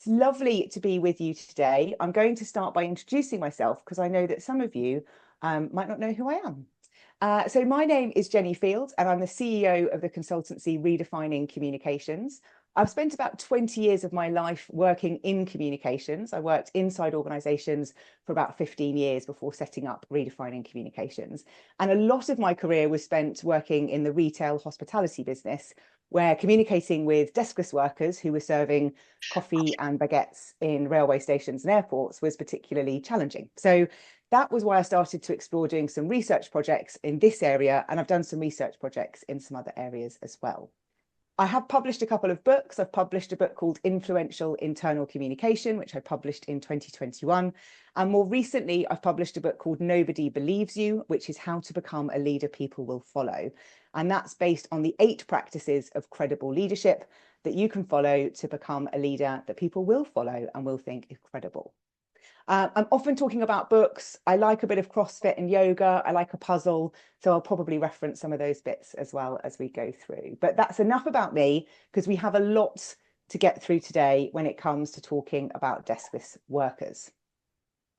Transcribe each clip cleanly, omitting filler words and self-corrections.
lovely to be with you today. I'm going to start by introducing myself because I know that some of you might not know who I am. So my name is Jenny Field and I'm the CEO of the consultancy Redefining Communications. I've spent about 20 years of my life working in communications. I worked inside organizations for about 15 years before setting up Redefining Communications. And a lot of my career was spent working in the retail hospitality business, where communicating with deskless workers who were serving coffee and baguettes in railway stations and airports was particularly challenging. So that was why I started to explore doing some research projects in this area, and I've done some research projects in some other areas as well. I have published a couple of books. I've published a book called Influential Internal Communication, which I published in 2021. And more recently, I've published a book called Nobody Believes You, which is how to become a leader people will follow. And that's based on the 8 practices of credible leadership that you can follow to become a leader that people will follow and will think is credible. I'm often talking about books. I like a bit of CrossFit and yoga. I like a puzzle. So I'll probably reference some of those bits as well as we go through. But that's enough about me, because we have a lot to get through today when it comes to talking about deskless workers.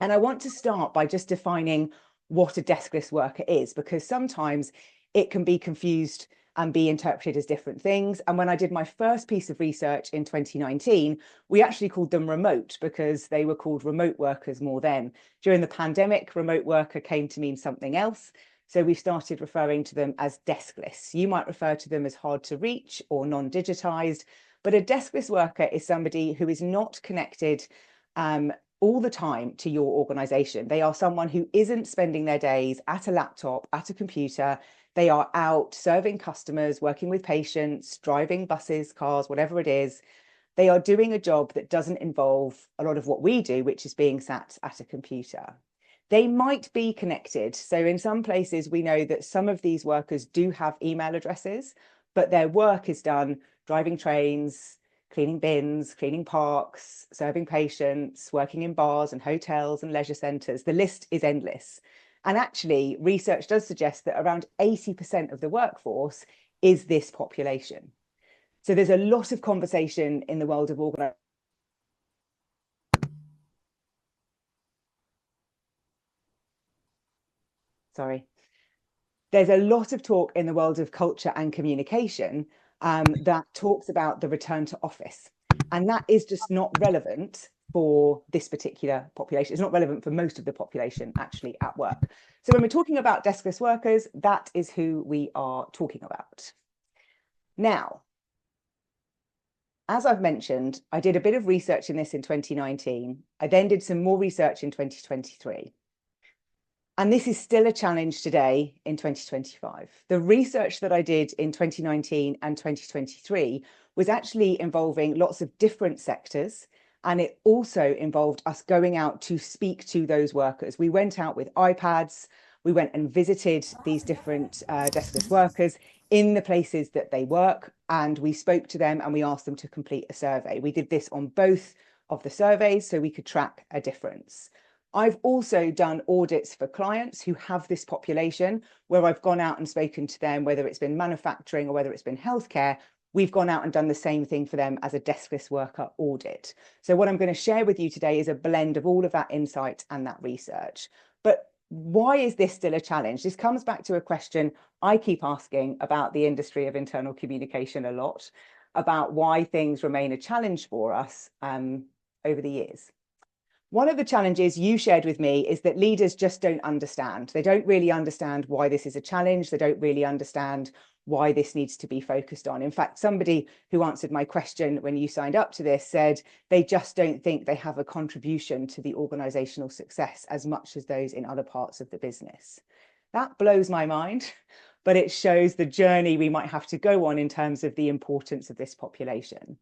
And I want to start by just defining what a deskless worker is, because sometimes it can be confused and be interpreted as different things. And when I did my first piece of research in 2019, we actually called them remote because they were called remote workers more then. During the pandemic, remote worker came to mean something else. So we started referring to them as deskless. You might refer to them as hard to reach or non-digitized, but a deskless worker is somebody who is not connected all the time to your organization. They are someone who isn't spending their days at a laptop, at a computer. They are out serving customers, working with patients, driving buses, cars, whatever it is. They are doing a job that doesn't involve a lot of what we do, which is being sat at a computer. They might be connected. So in some places, we know that some of these workers do have email addresses, but their work is done driving trains, cleaning bins, cleaning parks, serving patients, working in bars and hotels and leisure centres. The list is endless. And actually, research does suggest that around 80% of the workforce is this population. So there's a lot of conversation in the world of organization. There's a lot of talk in the world of culture and communication that talks about the return to office. And that is just not relevant for this particular population. It's not relevant for most of the population actually at work. So when we're talking about deskless workers, that is who we are talking about. Now, as I've mentioned, I did a bit of research in this in 2019. I then did some more research in 2023. And this is still a challenge today in 2025. The research that I did in 2019 and 2023 was actually involving lots of different sectors. And it also involved us going out to speak to those workers. We went out with iPads. We went and visited these different deskless workers in the places that they work. And we spoke to them and we asked them to complete a survey. We did this on both of the surveys so we could track a difference. I've also done audits for clients who have this population, where I've gone out and spoken to them, whether it's been manufacturing or whether it's been healthcare. We've gone out and done the same thing for them as a deskless worker audit. So what I'm going to share with you today is a blend of all of that insight and that research. But why is this still a challenge? This comes back to a question I keep asking about the industry of internal communication a lot, about why things remain a challenge for us over the years. One of the challenges you shared with me is that leaders just don't understand. They don't really understand why this is a challenge. They don't really understand why this needs to be focused on. In fact, somebody who answered my question when you signed up to this said they just don't think they have a contribution to the organizational success as much as those in other parts of the business. That blows my mind, but it shows the journey we might have to go on in terms of the importance of this population.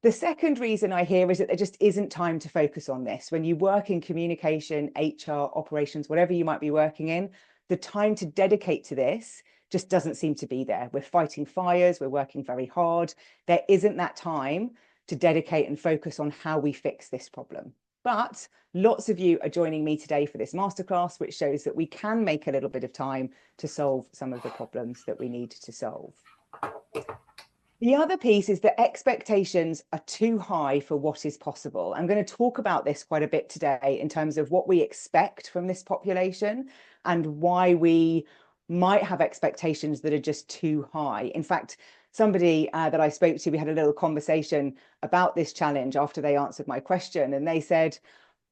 The second reason I hear is that there just isn't time to focus on this. When you work in communication, HR, operations, whatever you might be working in, the time to dedicate to this just doesn't seem to be there. We're fighting fires, we're working very hard. There isn't that time to dedicate and focus on how we fix this problem. But lots of you are joining me today for this masterclass, which shows that we can make a little bit of time to solve some of the problems that we need to solve. The other piece is that expectations are too high for what is possible. I'm going to talk about this quite a bit today in terms of what we expect from this population and why we might have expectations that are just too high. In fact, somebody that I spoke to, we had a little conversation about this challenge after they answered my question, and they said,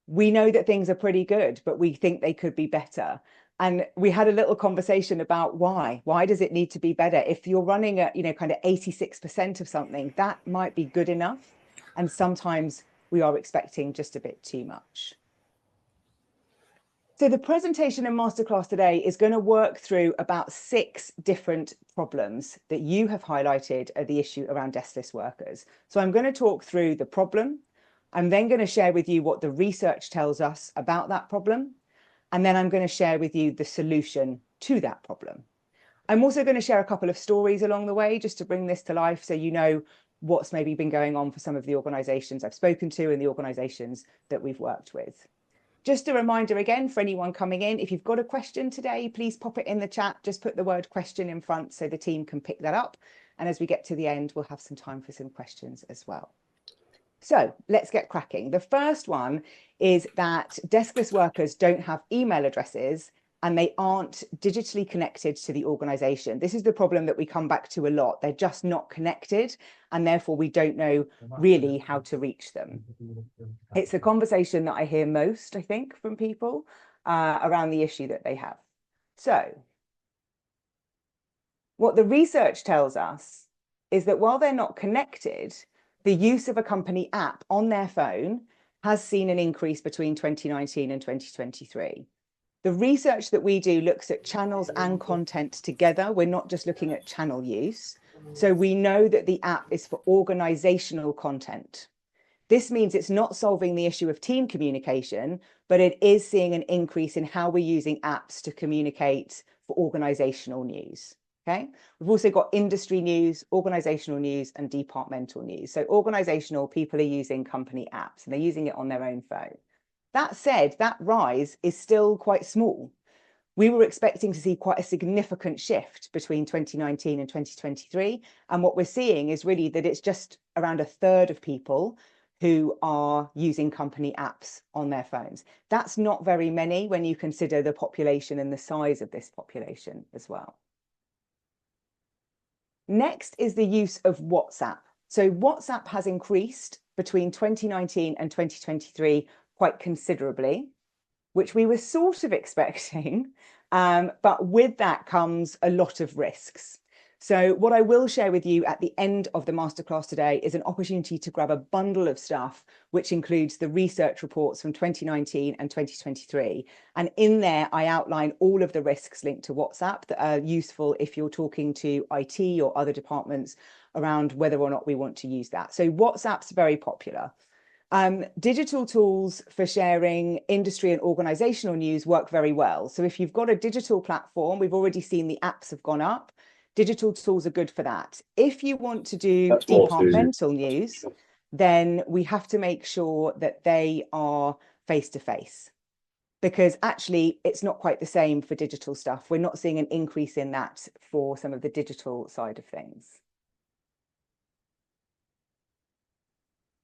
we know that things are pretty good, but we think they could be better. And we had a little conversation about why. Why does it need to be better? If you're running at, kind of 86% of something, that might be good enough. And sometimes we are expecting just a bit too much. So the presentation and masterclass today is going to work through about 6 different problems that you have highlighted are the issue around deskless workers. So I'm going to talk through the problem. I'm then going to share with you what the research tells us about that problem. And then I'm going to share with you the solution to that problem. I'm also going to share a couple of stories along the way just to bring this to life so you know what's maybe been going on for some of the organizations I've spoken to and the organizations that we've worked with. Just a reminder again for anyone coming in, if you've got a question today, please pop it in the chat. Just put the word question in front so the team can pick that up. And as we get to the end, we'll have some time for some questions as well. So let's get cracking. The first one is that deskless workers don't have email addresses and they aren't digitally connected to the organization. This is the problem that we come back to a lot. They're just not connected, and therefore we don't know really how to reach them. It's a conversation that I hear most, I think, from people around the issue that they have. So what the research tells us is that while they're not connected, the use of a company app on their phone has seen an increase between 2019 and 2023. The research that we do looks at channels and content together. We're not just looking at channel use. So we know that the app is for organizational content. This means it's not solving the issue of team communication, but it is seeing an increase in how we're using apps to communicate for organizational news. Okay, we've also got industry news, organizational news, and departmental news. So organizational, people are using company apps and they're using it on their own phone. That said, that rise is still quite small. We were expecting to see quite a significant shift between 2019 and 2023. And what we're seeing is really that it's just around a third of people who are using company apps on their phones. That's not very many when you consider the population and the size of this population as well. Next is the use of WhatsApp. So WhatsApp has increased between 2019 and 2023 quite considerably, which we were sort of expecting, but with that comes a lot of risks. So what I will share with you at the end of the masterclass today is an opportunity to grab a bundle of stuff, which includes the research reports from 2019 and 2023. And in there, I outline all of the risks linked to WhatsApp that are useful if you're talking to IT or other departments around whether or not we want to use that. So WhatsApp's very popular. Digital tools for sharing industry and organizational news work very well. So if you've got a digital platform, we've already seen the apps have gone up. Digital tools are good for that. If you want to do departmental news, then we have to make sure that they are face-to-face, because actually it's not quite the same for digital stuff. We're not seeing an increase in that for some of the digital side of things.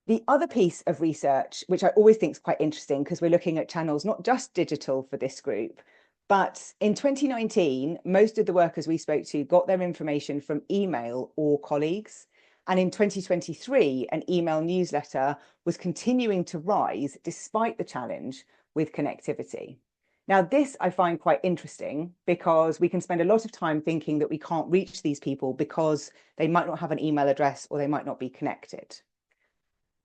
The other piece of research, which I always think is quite interesting because we're looking at channels, not just digital for this group, but in 2019, most of the workers we spoke to got their information from email or colleagues. And in 2023, an email newsletter was continuing to rise despite the challenge with connectivity. Now, this I find quite interesting because we can spend a lot of time thinking that we can't reach these people because they might not have an email address or they might not be connected.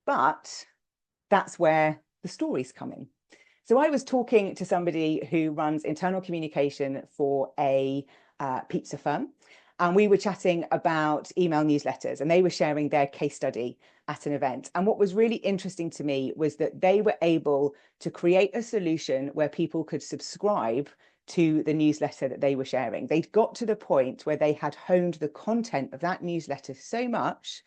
But that's where the stories come in. So I was talking to somebody who runs internal communication for a pizza firm, and we were chatting about email newsletters, and they were sharing their case study at an event. And what was really interesting to me was that they were able to create a solution where people could subscribe to the newsletter that they were sharing. They'd got to the point where they had honed the content of that newsletter so much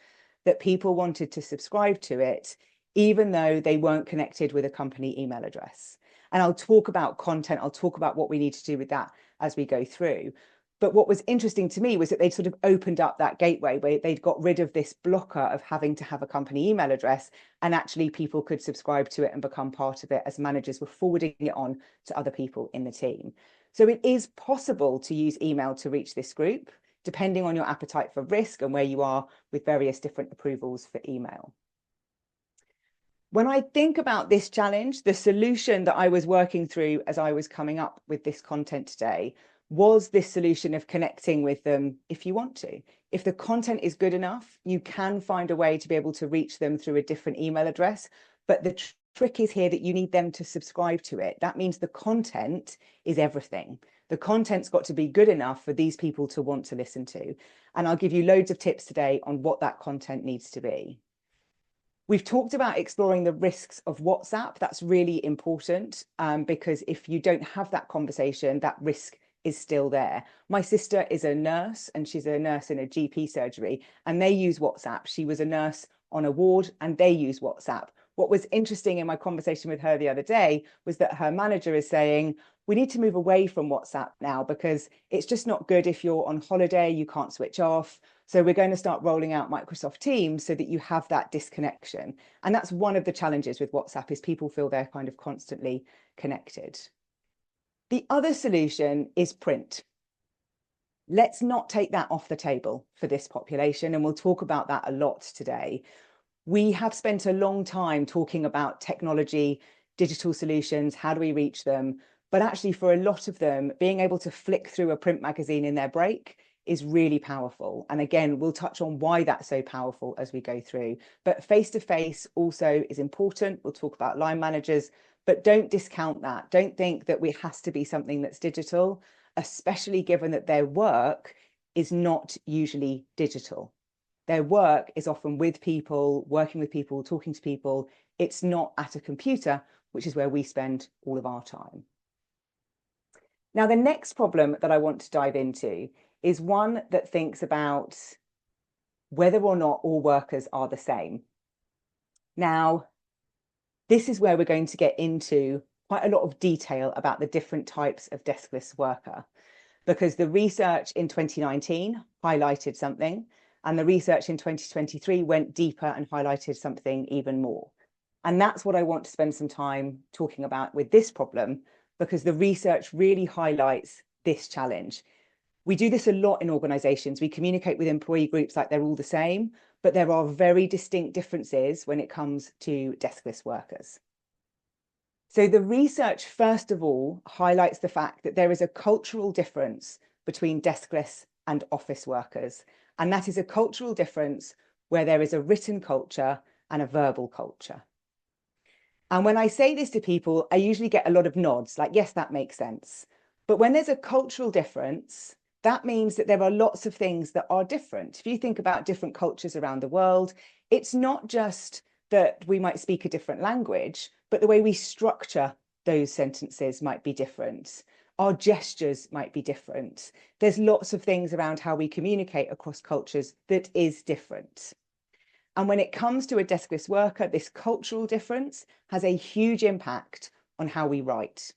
that people wanted to subscribe to it, even though they weren't connected with a company email address. And I'll talk about content, I'll talk about what we need to do with that as we go through. But what was interesting to me was that they'd sort of opened up that gateway where they'd got rid of this blocker of having to have a company email address, and actually people could subscribe to it and become part of it as managers were forwarding it on to other people in the team. So it is possible to use email to reach this group, depending on your appetite for risk and where you are with various different approvals for email. When I think about this challenge, the solution that I was working through as I was coming up with this content today was this solution of connecting with them if you want to. If the content is good enough, you can find a way to be able to reach them through a different email address. But the trick is here that you need them to subscribe to it. That means the content is everything. The content's got to be good enough for these people to want to listen to. And I'll give you loads of tips today on what that content needs to be. We've talked about exploring the risks of WhatsApp. That's really important because if you don't have that conversation, that risk is still there. My sister is a nurse, and she's a nurse in a GP surgery, and they use WhatsApp. She was a nurse on a ward and they use WhatsApp. What was interesting in my conversation with her the other day was that her manager is saying, we need to move away from WhatsApp now because it's just not good if you're on holiday, you can't switch off. So we're going to start rolling out Microsoft Teams so that you have that disconnection. And that's one of the challenges with WhatsApp, is people feel they're kind of constantly connected. The other solution is print. Let's not take that off the table for this population, and we'll talk about that a lot today. We have spent a long time talking about technology, digital solutions, how do we reach them? But actually, for a lot of them, being able to flick through a print magazine in their break is really powerful. And again, we'll touch on why that's so powerful as we go through. But face-to-face also is important. We'll talk about line managers, but don't discount that. Don't think that it has to be something that's digital, especially given that their work is not usually digital. Their work is often with people, working with people, talking to people. It's not at a computer, which is where we spend all of our time. Now, the next problem that I want to dive into is one that thinks about whether or not all workers are the same. Now, this is where we're going to get into quite a lot of detail about the different types of deskless worker, because the research in 2019 highlighted something, and the research in 2023 went deeper and highlighted something even more. And that's what I want to spend some time talking about with this problem, because the research really highlights this challenge. We do this a lot in organizations. We communicate with employee groups like they're all the same, but there are very distinct differences when it comes to deskless workers. So the research, first of all, highlights the fact that there is a cultural difference between deskless and office workers. And that is a cultural difference where there is a written culture and a verbal culture. And when I say this to people, I usually get a lot of nods, like, yes, that makes sense. But when there's a cultural difference, that means that there are lots of things that are different. If you think about different cultures around the world, it's not just that we might speak a different language, but the way we structure those sentences might be different. Our gestures might be different. There's lots of things around how we communicate across cultures that is different. And when it comes to a deskless worker, this cultural difference has a huge impact on how we write,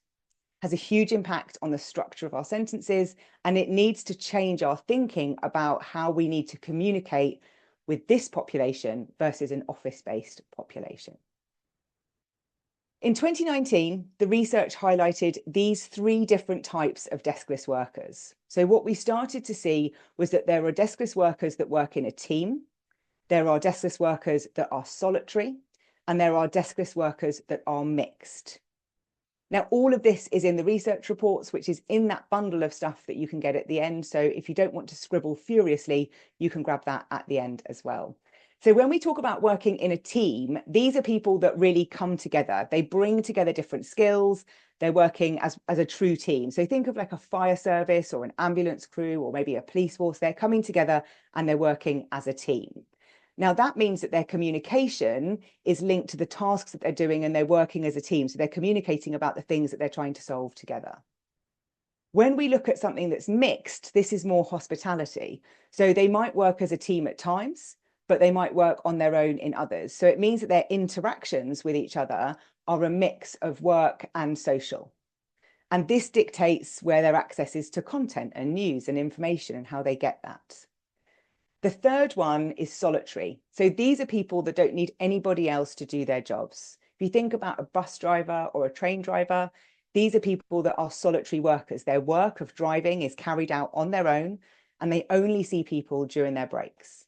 has a huge impact on the structure of our sentences, and it needs to change our thinking about how we need to communicate with this population versus an office-based population. In 2019, the research highlighted these 3 different types of deskless workers. So what we started to see was that there are deskless workers that work in a team, there are deskless workers that are solitary, and there are deskless workers that are mixed. Now, all of this is in the research reports, which is in that bundle of stuff that you can get at the end. So if you don't want to scribble furiously, you can grab that at the end as well. So when we talk about working in a team, these are people that really come together. They bring together different skills. They're working as a true team. So think of like a fire service or an ambulance crew or maybe a police force. They're coming together and they're working as a team. Now, that means that their communication is linked to the tasks that they're doing, and they're working as a team. So they're communicating about the things that they're trying to solve together. When we look at something that's mixed, this is more hospitality. So they might work as a team at times, but they might work on their own in others. So it means that their interactions with each other are a mix of work and social. And this dictates where their access is to content and news and information and how they get that. The third one is solitary. So these are people that don't need anybody else to do their jobs. If you think about a bus driver or a train driver, these are people that are solitary workers. Their work of driving is carried out on their own, and they only see people during their breaks.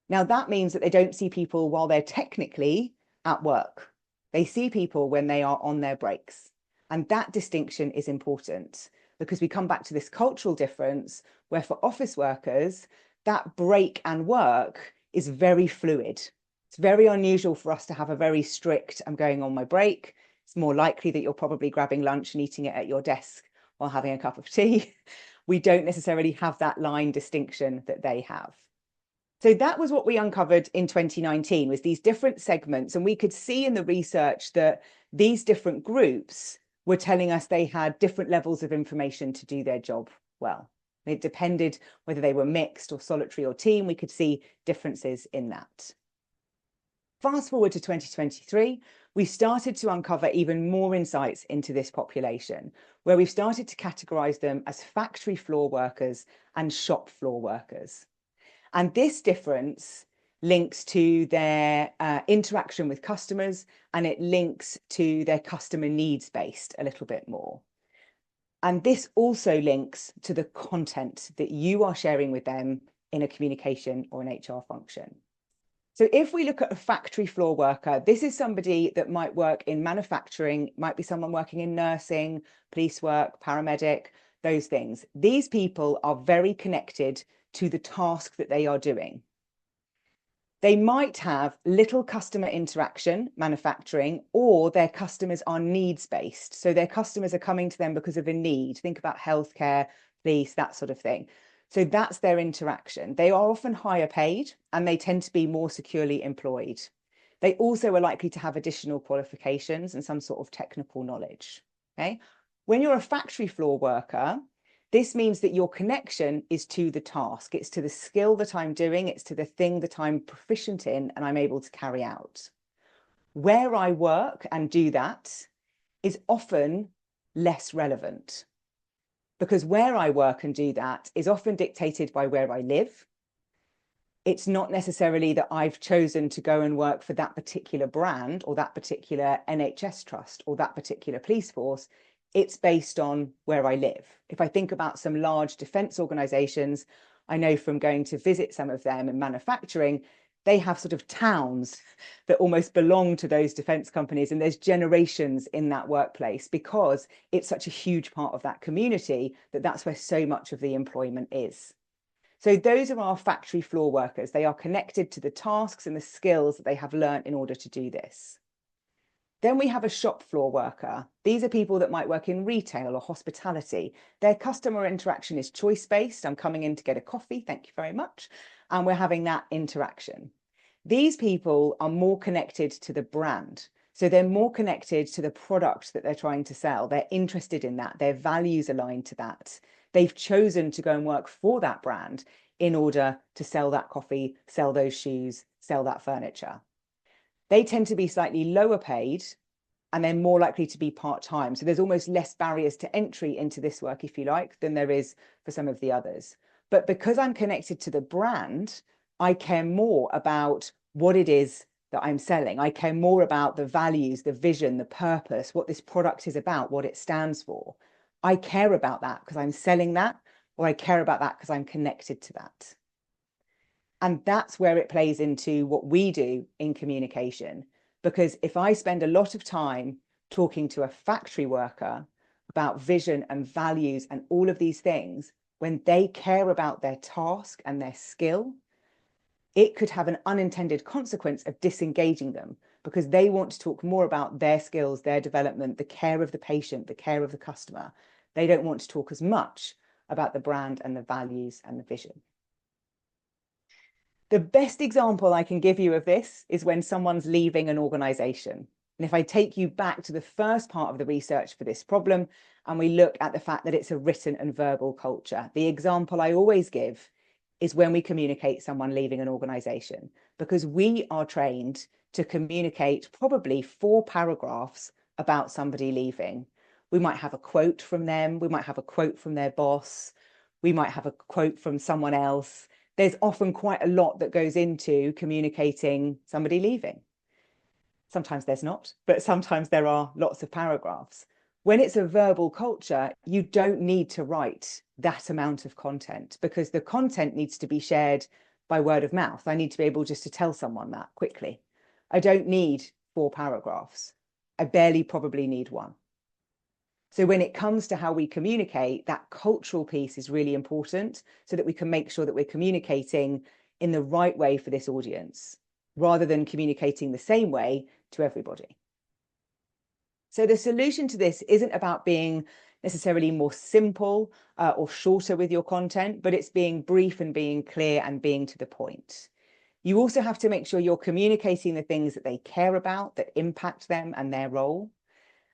Now, that means that they don't see people while they're technically at work. They see people when they are on their breaks. And that distinction is important because we come back to this cultural difference where for office workers, that break and work is very fluid. It's very unusual for us to have a very strict, I'm going on my break. It's more likely that you're probably grabbing lunch and eating it at your desk while having a cup of tea. We don't necessarily have that line distinction that they have. So that was what we uncovered in 2019, was these different segments. And we could see in the research that these different groups were telling us they had different levels of information to do their job well. It depended whether they were mixed or solitary or team. We could see differences in that. Fast forward to 2023, we started to uncover even more insights into this population, where we've started to categorize them as factory floor workers and shop floor workers. And this difference links to their interaction with customers, and it links to their customer needs based a little bit more. And this also links to the content that you are sharing with them in a communication or an HR function. So if we look at a factory floor worker, this is somebody that might work in manufacturing, might be someone working in nursing, police work, paramedic, those things. These people are very connected to the task that they are doing. They might have little customer interaction, manufacturing, or their customers are needs-based. So their customers are coming to them because of a need. Think about healthcare, police, that sort of thing. So that's their interaction. They are often higher paid and they tend to be more securely employed. They also are likely to have additional qualifications and some sort of technical knowledge. Okay? When you're a factory floor worker, this means that your connection is to the task. It's to the skill that I'm doing. It's to the thing that I'm proficient in and I'm able to carry out. Where I work and do that is often less relevant, because where I work and do that is often dictated by where I live. It's not necessarily that I've chosen to go and work for that particular brand or that particular NHS trust or that particular police force. It's based on where I live. If I think about some large defense organizations, I know from going to visit some of them in manufacturing, they have sort of towns that almost belong to those defense companies, and there's generations in that workplace because it's such a huge part of that community that that's where so much of the employment is. So those are our factory floor workers. They are connected to the tasks and the skills that they have learned in order to do this. Then we have a shop floor worker. These are people that might work in retail or hospitality. Their customer interaction is choice-based. I'm coming in to get a coffee, thank you very much. And we're having that interaction. These people are more connected to the brand. So they're more connected to the product that they're trying to sell. They're interested in that. Their values align to that. They've chosen to go and work for that brand in order to sell that coffee, sell those shoes, sell that furniture. They tend to be slightly lower paid and they're more likely to be part-time. So there's almost less barriers to entry into this work, if you like, than there is for some of the others. But because I'm connected to the brand, I care more about what it is that I'm selling. I care more about the values, the vision, the purpose, what this product is about, what it stands for. I care about that because I'm selling that, or I care about that because I'm connected to that. And that's where it plays into what we do in communication. Because if I spend a lot of time talking to a factory worker about vision and values and all of these things, when they care about their task and their skill, it could have an unintended consequence of disengaging them because they want to talk more about their skills, their development, the care of the patient, the care of the customer. They don't want to talk as much about the brand and the values and the vision. The best example I can give you of this is when someone's leaving an organization. And if I take you back to the first part of the research for this problem, and we look at the fact that it's a written and verbal culture, the example I always give is when we communicate someone leaving an organization, because we are trained to communicate probably 4 paragraphs about somebody leaving. We might have a quote from them. We might have a quote from their boss. We might have a quote from someone else. There's often quite a lot that goes into communicating somebody leaving. Sometimes there's not, but sometimes there are lots of paragraphs. When it's a verbal culture, you don't need to write that amount of content because the content needs to be shared by word of mouth. I need to be able just to tell someone that quickly. I don't need 4 paragraphs. I barely probably need 1. So when it comes to how we communicate, that cultural piece is really important so that we can make sure that we're communicating in the right way for this audience, rather than communicating the same way to everybody. So the solution to this isn't about being necessarily more simple or shorter with your content, but it's being brief and being clear and being to the point. You also have to make sure you're communicating the things that they care about, that impact them and their role.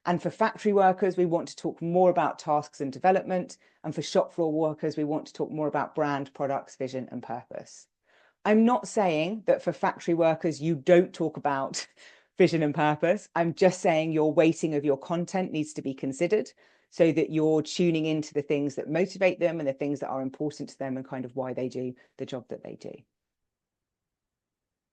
And for factory workers, we want to talk more about tasks and development. And for shop floor workers, we want to talk more about brand, products, vision, and purpose. I'm not saying that for factory workers, you don't talk about vision and purpose. I'm just saying your weighting of your content needs to be considered so that you're tuning into the things that motivate them and the things that are important to them and kind of why they do the job that they do.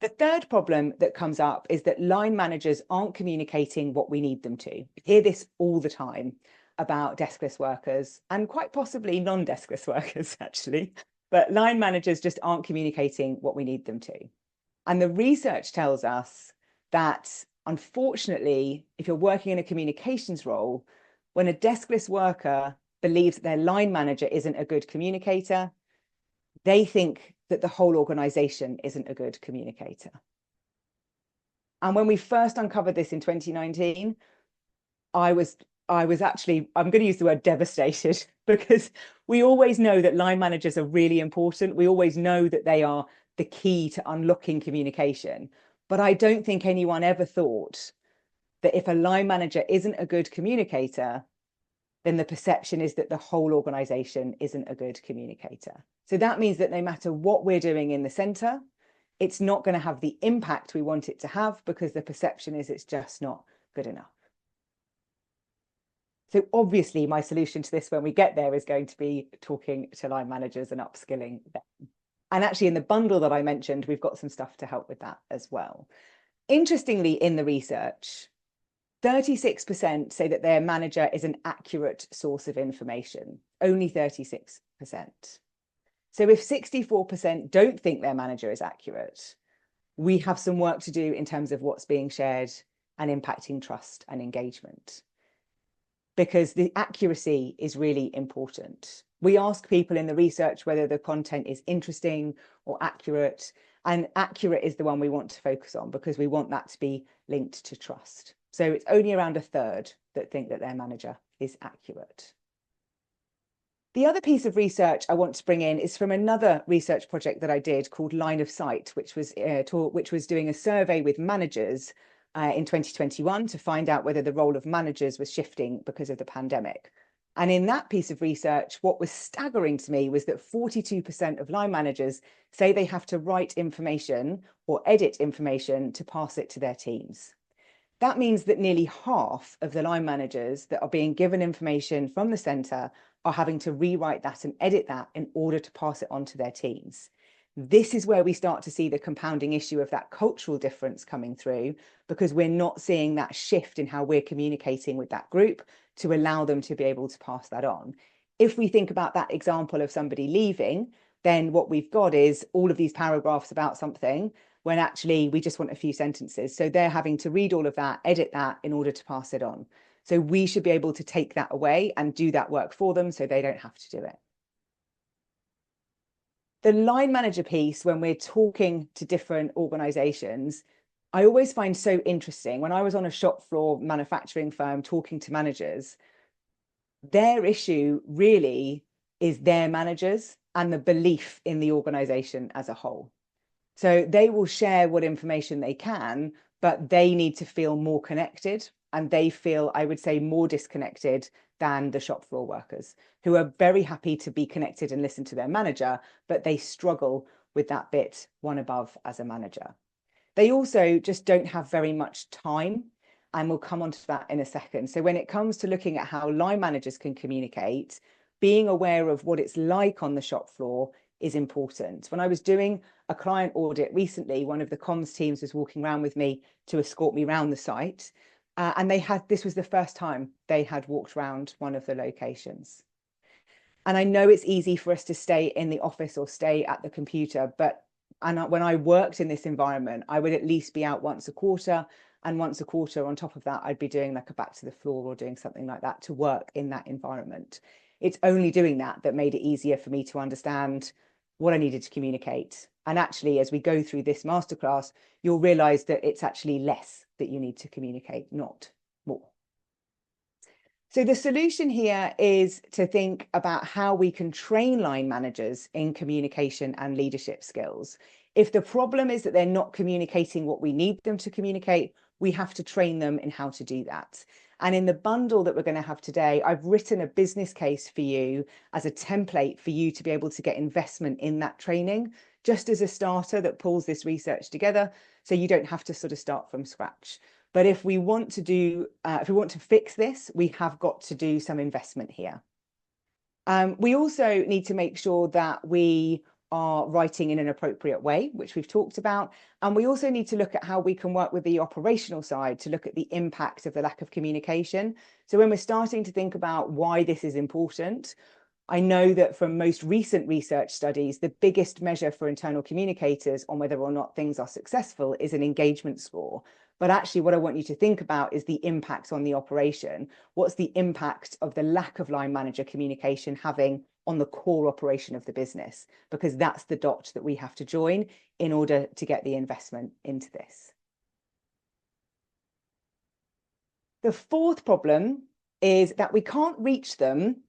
The third problem that comes up is that line managers aren't communicating what we need them to. We hear this all the time about deskless workers and quite possibly non-deskless workers, actually. But line managers just aren't communicating what we need them to. And the research tells us that, unfortunately, if you're working in a communications role, when a deskless worker believes that their line manager isn't a good communicator, they think that the whole organization isn't a good communicator. And when we first uncovered this in 2019, I was actually, I'm going to use the word devastated, because we always know that line managers are really important. We always know that they are the key to unlocking communication. But I don't think anyone ever thought that if a line manager isn't a good communicator, then the perception is that the whole organization isn't a good communicator. So that means that no matter what we're doing in the center, it's not going to have the impact we want it to have because the perception is it's just not good enough. So obviously my solution to this when we get there is going to be talking to line managers and upskilling them. And actually in the bundle that I mentioned, we've got some stuff to help with that as well. Interestingly, in the research, 36% say that their manager is an accurate source of information, only 36%. So if 64% don't think their manager is accurate, we have some work to do in terms of what's being shared and impacting trust and engagement. Because the accuracy is really important. We ask people in the research whether the content is interesting or accurate, and accurate is the one we want to focus on because we want that to be linked to trust. So it's only around 1/3 that think that their manager is accurate. The other piece of research I want to bring in is from another research project that I did called Line of Sight, which was doing a survey with managers in 2021 to find out whether the role of managers was shifting because of the pandemic. And in that piece of research, what was staggering to me was that 42% of line managers say they have to write information or edit information to pass it to their teams. That means that nearly half of the line managers that are being given information from the centre are having to rewrite that and edit that in order to pass it on to their teams. This is where we start to see the compounding issue of that cultural difference coming through, because we're not seeing that shift in how we're communicating with that group to allow them to be able to pass that on. If we think about that example of somebody leaving, then what we've got is all of these paragraphs about something when actually we just want a few sentences. So they're having to read all of that, edit that in order to pass it on. So we should be able to take that away and do that work for them so they don't have to do it. The line manager piece, when we're talking to different organizations, I always find so interesting. When I was on a shop floor manufacturing firm talking to managers, their issue really is their managers and the belief in the organization as a whole. So they will share what information they can, but they need to feel more connected, and they feel, I would say, more disconnected than the shop floor workers, who are very happy to be connected and listen to their manager, but they struggle with that bit one above as a manager. They also just don't have very much time And we'll come on to that in a second. So when it comes to looking at how line managers can communicate, being aware of what it's like on the shop floor is important. When I was doing a client audit recently, one of the comms teams was walking around with me to escort me around the site. And this was the first time they had walked around one of the locations. And I know it's easy for us to stay in the office or stay at the computer, but when I worked in this environment, I would at least be out once a quarter. And once a quarter on top of that, I'd be doing like a back to the floor or doing something like that to work in that environment. It's only doing that that made it easier for me to understand what I needed to communicate. And actually, as we go through this masterclass, you'll realize that it's actually less that you need to communicate, not more. So the solution here is to think about how we can train line managers in communication and leadership skills. If the problem is that they're not communicating what we need them to communicate, we have to train them in how to do that. And in the bundle that we're going to have today, I've written a business case for you as a template for you to be able to get investment in that training, just as a starter that pulls this research together, so you don't have to sort of start from scratch. But if we want to fix this, we have got to do some investment here. We also need to make sure that we are writing in an appropriate way, which we've talked about. And we also need to look at how we can work with the operational side to look at the impact of the lack of communication. So when we're starting to think about why this is important, I know that from most recent research studies, the biggest measure for internal communicators on whether or not things are successful is an engagement score. But actually, what I want you to think about is the impact on the operation. What's the impact of the lack of line manager communication having on the core operation of the business? Because that's the dot that we have to join in order to get the investment into this. The fourth problem is that we can't reach them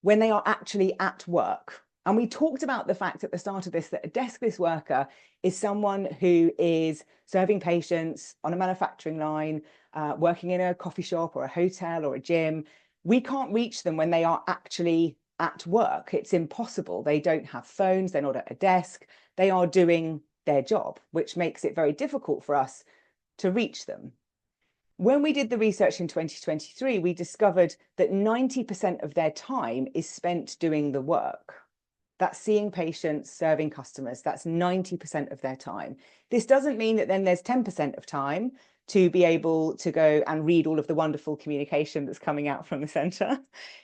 when they are actually at work. And we talked about the fact at the start of this that a deskless worker is someone who is serving patients on a manufacturing line, working in a coffee shop or a hotel or a gym. We can't reach them when they are actually at work. It's impossible. They don't have phones. They're not at a desk. They are doing their job, which makes it very difficult for us to reach them. When we did the research in 2023, we discovered that 90% of their time is spent doing the work. That's seeing patients, serving customers. That's 90% of their time. This doesn't mean that then there's 10% of time to be able to go and read all of the wonderful communication that's coming out from the centre.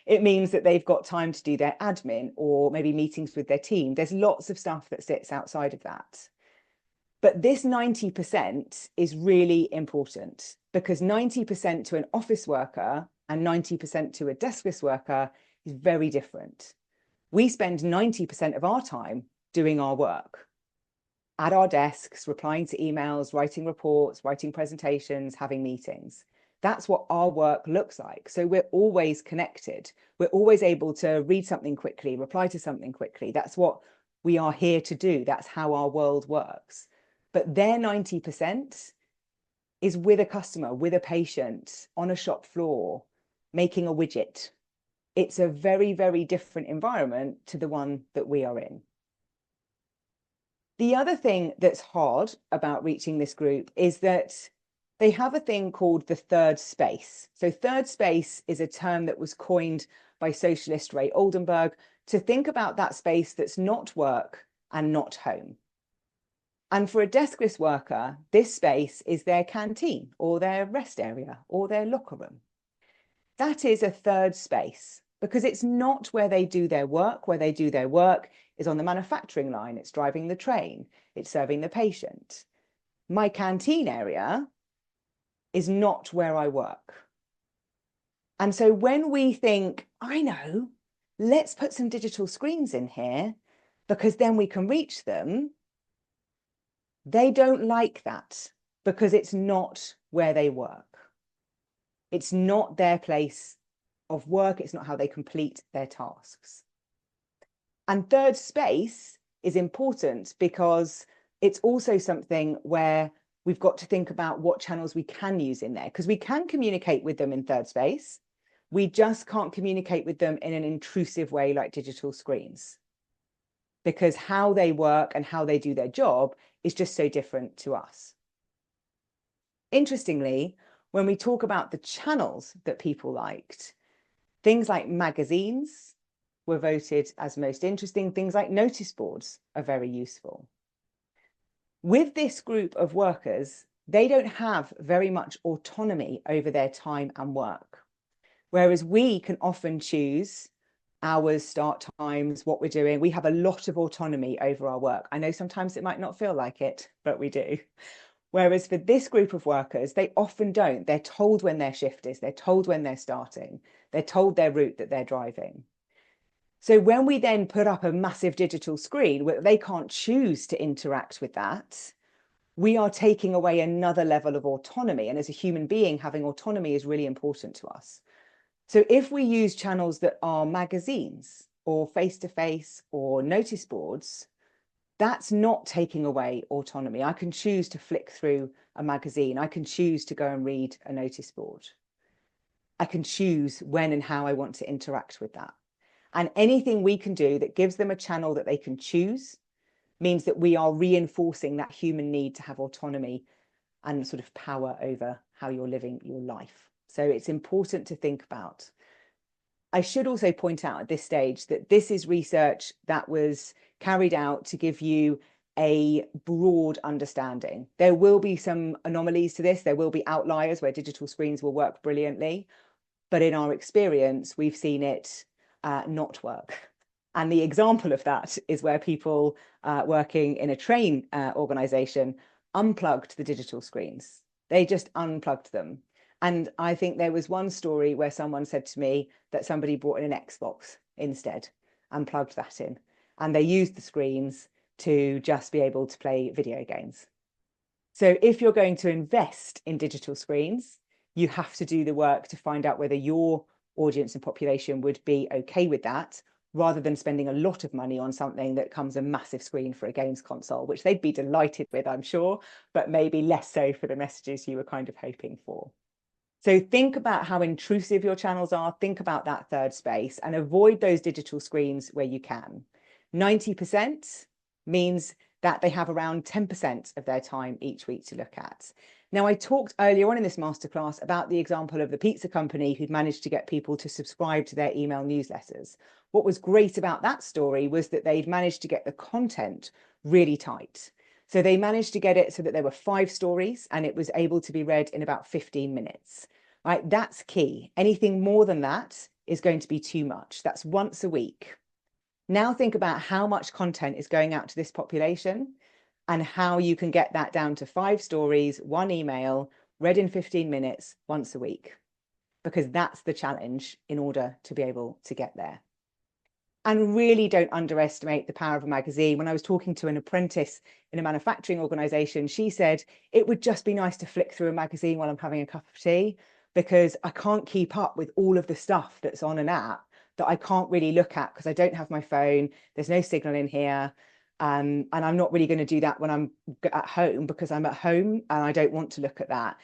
It means that they've got time to do their admin or maybe meetings with their team. There's lots of stuff that sits outside of that. But this 90% is really important, because 90% to an office worker and 90% to a deskless worker is very different. We spend 90% of our time doing our work at our desks, replying to emails, writing reports, writing presentations, having meetings. That's what our work looks like. So we're always connected. We're always able to read something quickly, reply to something quickly. That's what we are here to do. That's how our world works. But their 90% is with a customer, with a patient, on a shop floor, making a widget. It's a very, very different environment to the one that we are in. The other thing that's hard about reaching this group is that they have a thing called the third space. So third space is a term that was coined by socialist Ray Oldenburg to think about that space that's not work and not home. And for a deskless worker, this space is their canteen or their rest area or their locker room. That is a third space because it's not where they do their work. Where they do their work is on the manufacturing line. It's driving the train. It's serving the patient. My canteen area is not where I work. And so when we think, I know, let's put some digital screens in here because then we can reach them, they don't like that because it's not where they work. It's not their place of work. It's not how they complete their tasks. And third space is important because it's also something where we've got to think about what channels we can use in there, because we can communicate with them in third space. We just can't communicate with them in an intrusive way like digital screens, because how they work and how they do their job is just so different to us. Interestingly, When we talk about the channels that people liked, things like magazines were voted as most interesting. Things like notice boards are very useful. With this group of workers, they don't have very much autonomy over their time and work. Whereas we can often choose hours, start times, what we're doing. We have a lot of autonomy over our work. I know sometimes it might not feel like it, but we do. Whereas for this group of workers, they often don't. They're told when their shift is, they're told when they're starting, they're told their route that they're driving. So when we then put up a massive digital screen where they can't choose to interact with that, we are taking away another level of autonomy. And as a human being, having autonomy is really important to us. So if we use channels that are magazines or face-to-face or notice boards, that's not taking away autonomy. I can choose to flick through a magazine. I can choose to go and read a notice board. I can choose when and how I want to interact with that. And anything we can do that gives them a channel that they can choose means that we are reinforcing that human need to have autonomy and sort of power over how you're living your life. So it's important to think about. I should also point out at this stage that this is research that was carried out to give you a broad understanding. There will be some anomalies to this. There will be outliers where digital screens will work brilliantly. But in our experience, we've seen it not work. And the example of that is where people working in a train organization unplugged the digital screens. They just unplugged them. And I think there was one story where someone said to me that somebody brought in an Xbox instead and plugged that in. And they used the screens to just be able to play video games. So if you're going to invest in digital screens, you have to do the work to find out whether your audience and population would be okay with that, rather than spending a lot of money on something that comes a massive screen for a games console, which they'd be delighted with, I'm sure, but maybe less so for the messages you were kind of hoping for. So think about how intrusive your channels are. Think about that third space and avoid those digital screens where you can. 90% means that they have around 10% of their time each week to look at. Now, I talked earlier on in this masterclass about the example of the pizza company who'd managed to get people to subscribe to their email newsletters. What was great about that story was that they'd managed to get the content really tight. So they managed to get it so that there were 5 stories and it was able to be read in about 15 minutes. Right? That's key. Anything more than that is going to be too much. That's once a week. Now think about how much content is going out to this population and how you can get that down to 5 stories, 1 email, read in 15 minutes once a week, because that's the challenge in order to be able to get there. And really don't underestimate the power of a magazine. When I was talking to an apprentice in a manufacturing organization, she said, it would just be nice to flick through a magazine while I'm having a cup of tea, because I can't keep up with all of the stuff that's on an app that I can't really look at because I don't have my phone. There's no signal in here. And I'm not really going to do that when I'm at home, because I'm at home and I don't want to look at that.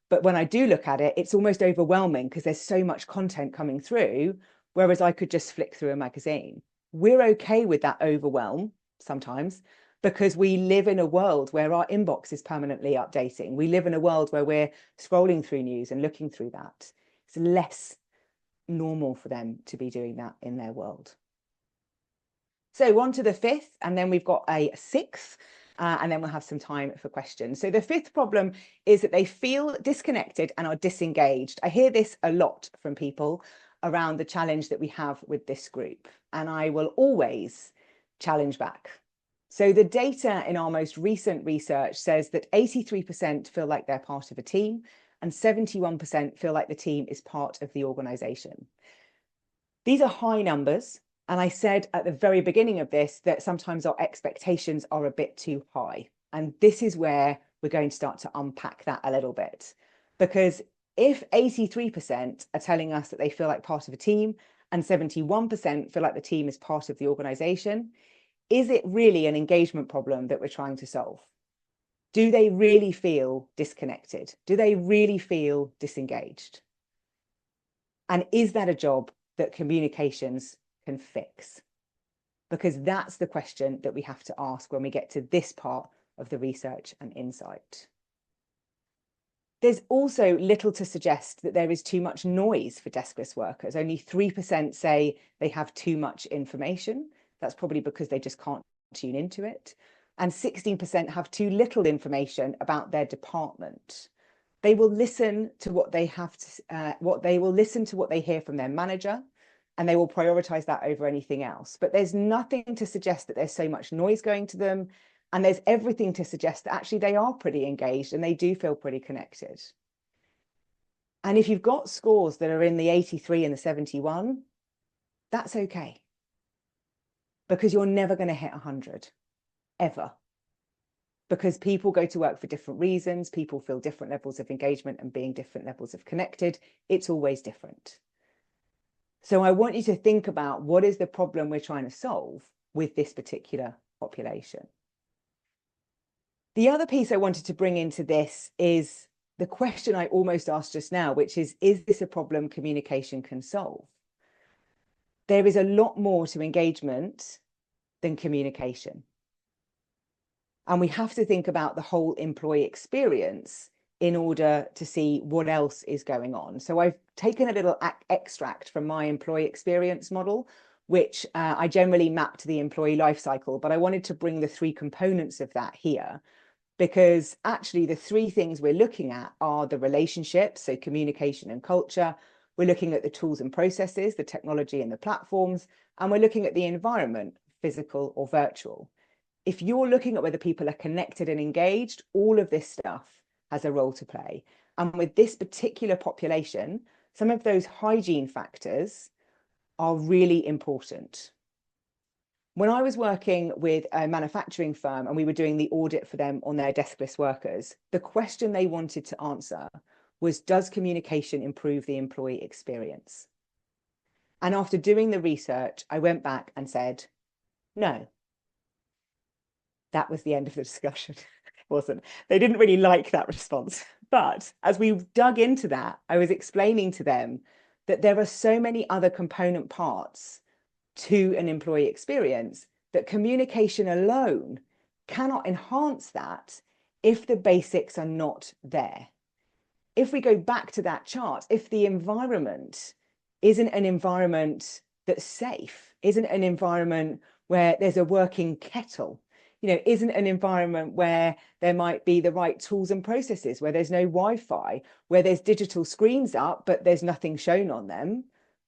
But when I do look at it, it's almost overwhelming because there's so much content coming through, whereas I could just flick through a magazine. We're okay with that overwhelm sometimes, because we live in a world where our inbox is permanently updating. We live in a world where we're scrolling through news and looking through that. It's less normal for them to be doing that in their world. So on to the 5th, and then we've got a 6th, and then we'll have some time for questions. So the 5th problem is that they feel disconnected and are disengaged. I hear this a lot from people around the challenge that we have with this group, and I will always challenge back. So the data in our most recent research says that 83% feel like they're part of a team and 71% feel like the team is part of the organization. These are high numbers. And I said at the very beginning of this that sometimes our expectations are a bit too high. And this is where we're going to start to unpack that a little bit. Because if 83% are telling us that they feel like part of a team and 71% feel like the team is part of the organization, is it really an engagement problem that we're trying to solve? Do they really feel disconnected? Do they really feel disengaged? And is that a job that communications can fix? Because that's the question that we have to ask when we get to this part of the research and insight. There's also little to suggest that there is too much noise for deskless workers. Only 3% say they have too much information. That's probably because they just can't tune into it. And 16% have too little information about their department. They will listen to what they have to, they will listen to what they hear from their manager, and they will prioritize that over anything else. But there's nothing to suggest that there's so much noise going to them. And there's everything to suggest that actually they are pretty engaged and they do feel pretty connected. And if you've got scores that are in the 83 and the 71, that's okay. Because you're never going to hit 100, ever. Because people go to work for different reasons. People feel different levels of engagement and being different levels of connected. It's always different. So I want you to think about what is the problem we're trying to solve with this particular population. The other piece I wanted to bring into this is the question I almost asked just now, which is this a problem communication can solve? There is a lot more to engagement than communication. And we have to think about the whole employee experience in order to see what else is going on. So I've taken a little extract from my employee experience model, which I generally map to the employee life cycle, but I wanted to bring the 3 components of that here. Because actually the 3 things we're looking at are the relationships, so communication and culture. We're looking at the tools and processes, the technology and the platforms, and we're looking at the environment, physical or virtual. If you're looking at whether people are connected and engaged, all of this stuff has a role to play. And with this particular population, some of those hygiene factors are really important. When I was working with a manufacturing firm and we were doing the audit for them on their deskless workers, the question they wanted to answer was, does communication improve the employee experience? And after doing the research, I went back and said, no. That was the end of the discussion. It wasn't. They didn't really like that response. But as we dug into that, I was explaining to them that there are so many other component parts to an employee experience that communication alone cannot enhance that if the basics are not there. If we go back to that chart, if the environment isn't an environment that's safe, isn't an environment where there's a working kettle, isn't an environment where there might be the right tools and processes, where there's no Wi-Fi, where there's digital screens up, but there's nothing shown on them,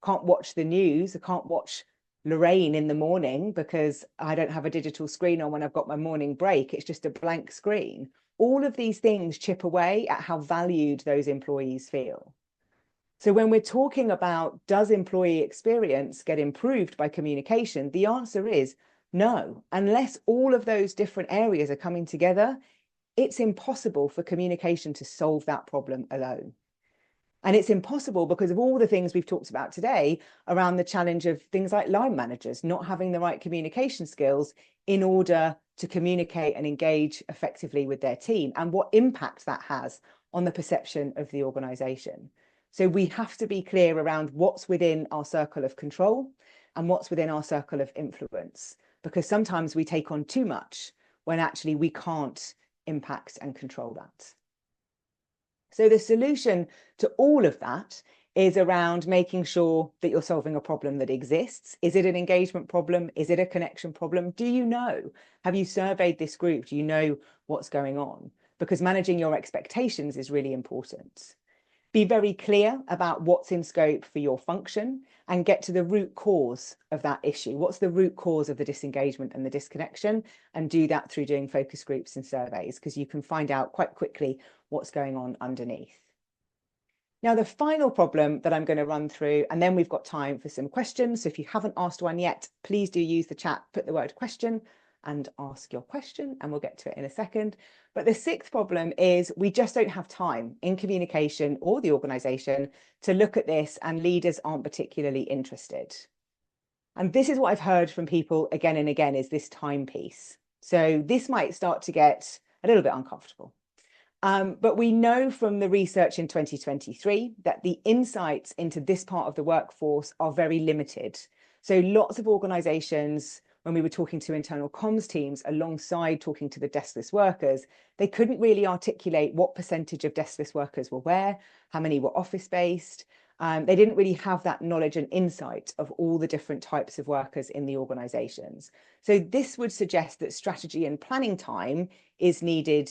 can't watch the news, I can't watch Lorraine in the morning because I don't have a digital screen on when I've got my morning break. It's just a blank screen. All of these things chip away at how valued those employees feel. So when we're talking about, does employee experience get improved by communication? The answer is no. Unless all of those different areas are coming together, it's impossible for communication to solve that problem alone. And it's impossible because of all the things we've talked about today around the challenge of things like line managers not having the right communication skills in order to communicate and engage effectively with their team, and what impact that has on the perception of the organization. So we have to be clear around what's within our circle of control and what's within our circle of influence, because sometimes we take on too much when actually we can't impact and control that. So the solution to all of that is around making sure that you're solving a problem that exists. Is it an engagement problem? Is it a connection problem? Do you know? Have you surveyed this group? Do you know what's going on? Because managing your expectations is really important. Be very clear about what's in scope for your function and get to the root cause of that issue. What's the root cause of the disengagement and the disconnection? And do that through doing focus groups and surveys, because you can find out quite quickly what's going on underneath. Now, the final problem that I'm going to run through, and then we've got time for some questions. So if you haven't asked one yet, please do use the chat, put the word question and ask your question, and we'll get to it in a second. But the 6th problem is we just don't have time in communication or the organization to look at this, and leaders aren't particularly interested. And this is what I've heard from people again and again, is this time piece. So this might start to get a little bit uncomfortable. But we know from the research in 2023 that the insights into this part of the workforce are very limited. So lots of organizations when we were talking to internal comms teams alongside talking to the deskless workers, they couldn't really articulate what percentage of deskless workers were where, how many were office-based. They didn't really have that knowledge and insight of all the different types of workers in the organizations. So this would suggest that strategy and planning time is needed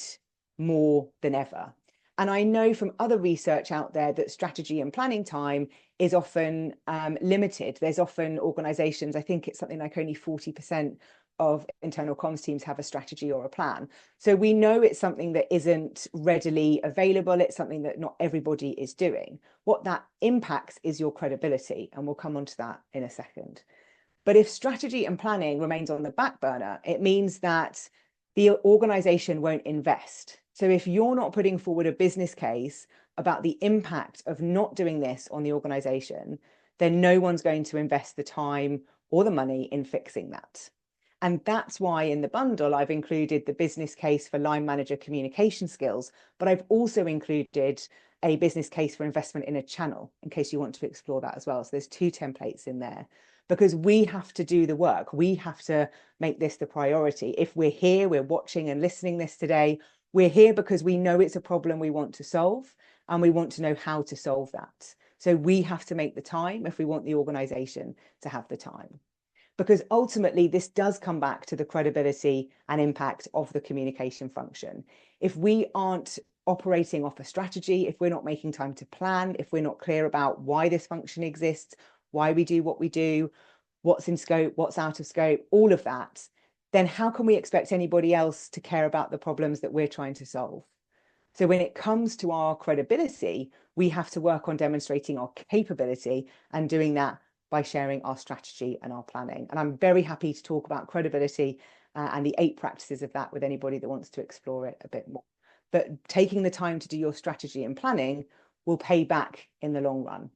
more than ever. And I know from other research out there that strategy and planning time is often limited. There's often organizations, I think it's something like only 40% of internal comms teams have a strategy or a plan. So we know it's something that isn't readily available. It's something that not everybody is doing. What that impacts is your credibility, and we'll come on to that in a second. But if strategy and planning remains on the back burner, it means that the organization won't invest. So if you're not putting forward a business case about the impact of not doing this on the organization, then no one's going to invest the time or the money in fixing that. And that's why in the bundle, I've included the business case for line manager communication skills, but I've also included a business case for investment in a channel, in case you want to explore that as well. So there's 2 templates in there, because we have to do the work. We have to make this the priority. If we're here, we're watching and listening this today, we're here because we know it's a problem we want to solve, and we want to know how to solve that. So we have to make the time if we want the organization to have the time. Because ultimately, this does come back to the credibility and impact of the communication function. If we aren't operating off a strategy, if we're not making time to plan, if we're not clear about why this function exists, why we do what we do, what's in scope, what's out of scope, all of that, then how can we expect anybody else to care about the problems that we're trying to solve? So when it comes to our credibility, we have to work on demonstrating our capability, and doing that by sharing our strategy and our planning. And I'm very happy to talk about credibility and the 8 practices of that with anybody that wants to explore it a bit more. But taking the time to do your strategy and planning will pay back in the long run.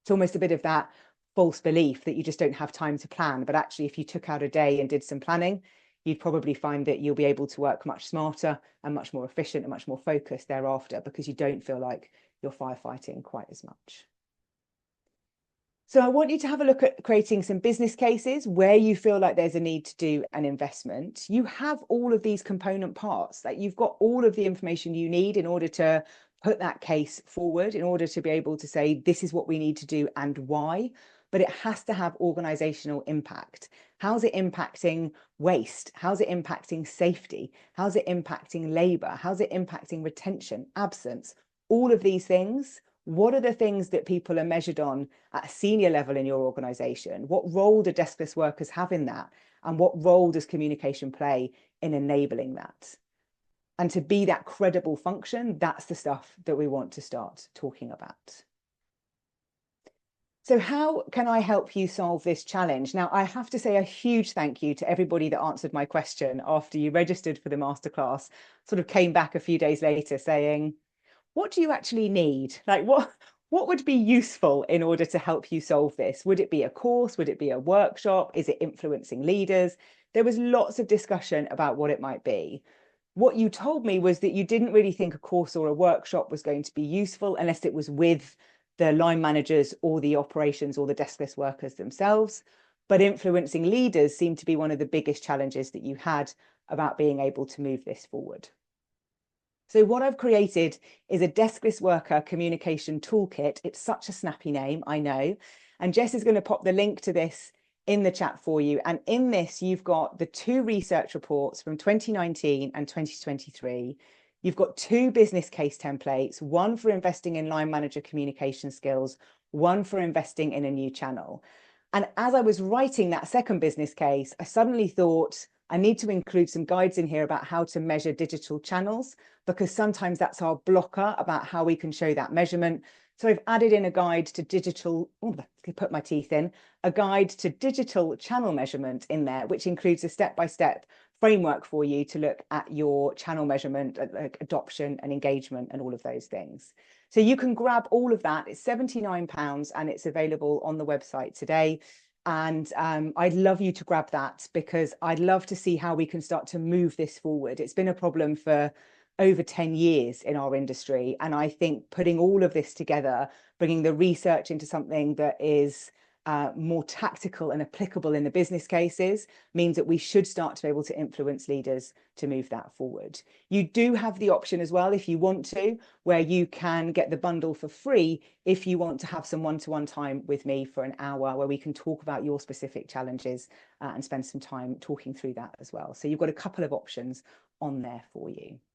It's almost a bit of that false belief that you just don't have time to plan. But actually, if you took out a day and did some planning, you'd probably find that you'll be able to work much smarter and much more efficient and much more focused thereafter, because you don't feel like you're firefighting quite as much. So I want you to have a look at creating some business cases where you feel like there's a need to do an investment. You have all of these component parts, that you've got all of the information you need in order to put that case forward, in order to be able to say, this is what we need to do and why. But it has to have organizational impact. How's it impacting waste? How's it impacting safety? How's it impacting labor? How's it impacting retention, absence? All of these things. What are the things that people are measured on at a senior level in your organization? What role do deskless workers have in that? And what role does communication play in enabling that? And to be that credible function, that's the stuff that we want to start talking about. So how can I help you solve this challenge? Now, I have to say a huge thank you to everybody that answered my question after you registered for the masterclass, sort of came back a few days later saying, what do you actually need? Like, what would be useful in order to help you solve this? Would it be a course? Would it be a workshop? Is it influencing leaders? There was lots of discussion about what it might be. What you told me was that you didn't really think a course or a workshop was going to be useful unless it was with the line managers or the operations or the deskless workers themselves. But influencing leaders seemed to be one of the biggest challenges that you had about being able to move this forward. So what I've created is a deskless worker communication toolkit. It's such a snappy name, I know. And Jess is going to pop the link to this in the chat for you. And in this, you've got the 2 research reports from 2019 and 2023. You've got 2 business case templates, one for investing in line manager communication skills, one for investing in a new channel. And as I was writing that second business case, I suddenly thought, I need to include some guides in here about how to measure digital channels, because sometimes that's our blocker about how we can show that measurement. So I've added in a guide to digital, put my teeth in, a guide to digital channel measurement in there, which includes a step-by-step framework for you to look at your channel measurement, like adoption and engagement and all of those things. So you can grab all of that. It's £79 and it's available on the website today. And I'd love you to grab that, because I'd love to see how we can start to move this forward. It's been a problem for over 10 years in our industry. And I think putting all of this together, bringing the research into something that is more tactical and applicable in the business cases, means that we should start to be able to influence leaders to move that forward. You do have the option as well, if you want to, where you can get the bundle for free if you want to have some one-to-one time with me for an hour where we can talk about your specific challenges and spend some time talking through that as well. So you've got a couple of options on there for you.